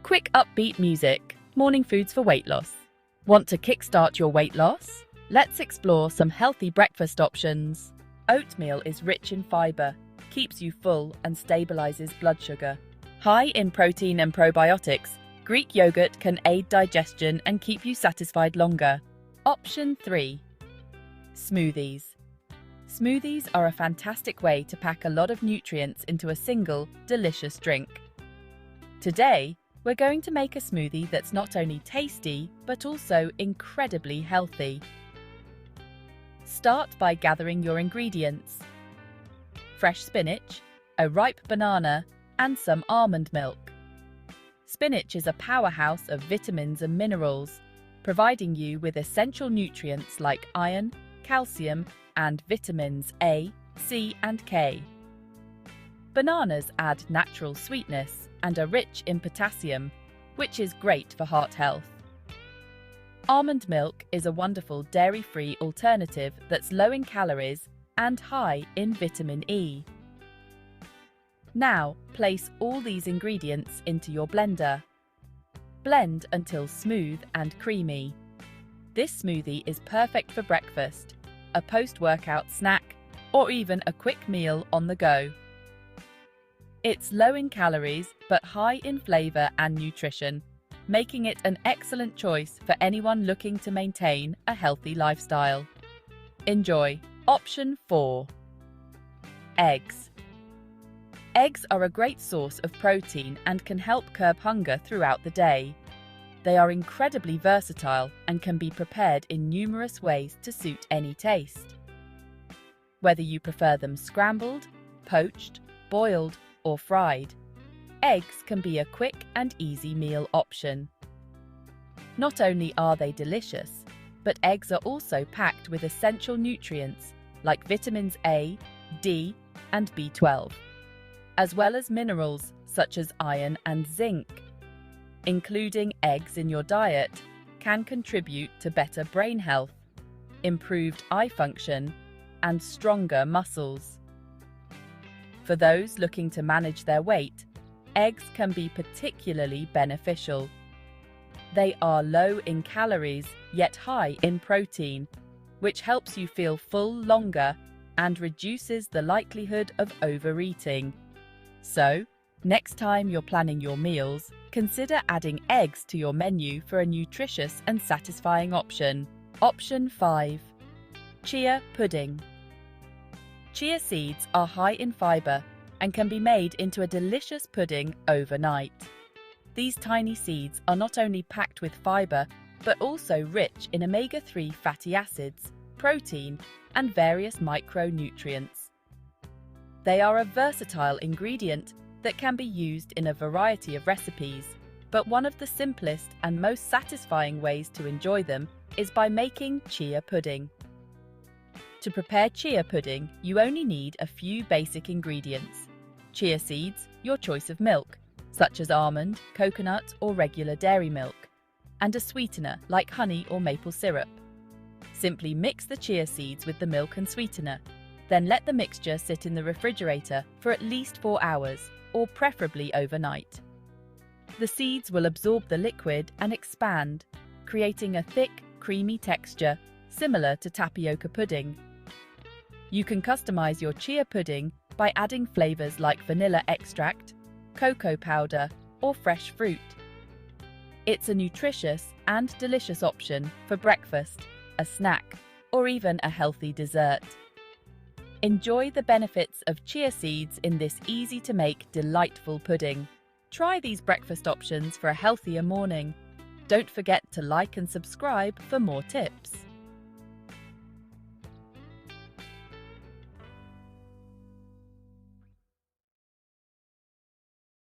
Quick upbeat music, morning foods for weight loss. Want to kickstart your weight loss? Let's explore some healthy breakfast options. Oatmeal is rich in fiber, keeps you full and stabilizes blood sugar. High in protein and probiotics, Greek yogurt can aid digestion and keep you satisfied longer. Option 3. Smoothies. Smoothies are a fantastic way to pack a lot of nutrients into a single, delicious drink. Today, we're going to make a smoothie that's not only tasty, but also incredibly healthy. Start by gathering your ingredients: fresh spinach, a ripe banana, and some almond milk. Spinach is a powerhouse of vitamins and minerals, providing you with essential nutrients like iron, calcium, and vitamins A, C, and K. Bananas add natural sweetness and are rich in potassium, which is great for heart health. Almond milk is a wonderful dairy-free alternative that's low in calories and high in vitamin E. Now, place all these ingredients into your blender. Blend until smooth and creamy. This smoothie is perfect for breakfast, a post-workout snack, or even a quick meal on the go. It's low in calories but high in flavor and nutrition, making it an excellent choice for anyone looking to maintain a healthy lifestyle. Enjoy. Option 4. Eggs. Eggs are a great source of protein and can help curb hunger throughout the day. They are incredibly versatile and can be prepared in numerous ways to suit any taste. Whether you prefer them scrambled, poached, boiled, or fried, eggs can be a quick and easy meal option. Not only are they delicious, but eggs are also packed with essential nutrients like vitamins A, D, and B12, as well as minerals such as iron and zinc. Including eggs in your diet can contribute to better brain health, improved eye function, and stronger muscles. For those looking to manage their weight, eggs can be particularly beneficial. They are low in calories yet high in protein, which helps you feel full longer and reduces the likelihood of overeating. So, next time you're planning your meals, consider adding eggs to your menu for a nutritious and satisfying option. Option 5. Chia Pudding. Chia seeds are high in fiber and can be made into a delicious pudding overnight. These tiny seeds are not only packed with fiber, but also rich in omega-3 fatty acids, protein, and various micronutrients. They are a versatile ingredient that can be used in a variety of recipes, but one of the simplest and most satisfying ways to enjoy them is by making chia pudding. To prepare chia pudding, you only need a few basic ingredients: chia seeds, your choice of milk, such as almond, coconut, or regular dairy milk, and a sweetener like honey or maple syrup. Simply mix the chia seeds with the milk and sweetener, then let the mixture sit in the refrigerator for at least 4 hours, or preferably overnight. The seeds will absorb the liquid and expand, creating a thick, creamy texture similar to tapioca pudding. You can customize your chia pudding by adding flavors like vanilla extract, cocoa powder, or fresh fruit. It's a nutritious and delicious option for breakfast, a snack, or even a healthy dessert. Enjoy the benefits of chia seeds in this easy-to-make, delightful pudding. Try these breakfast options for a healthier morning. Don't forget to like and subscribe for more tips.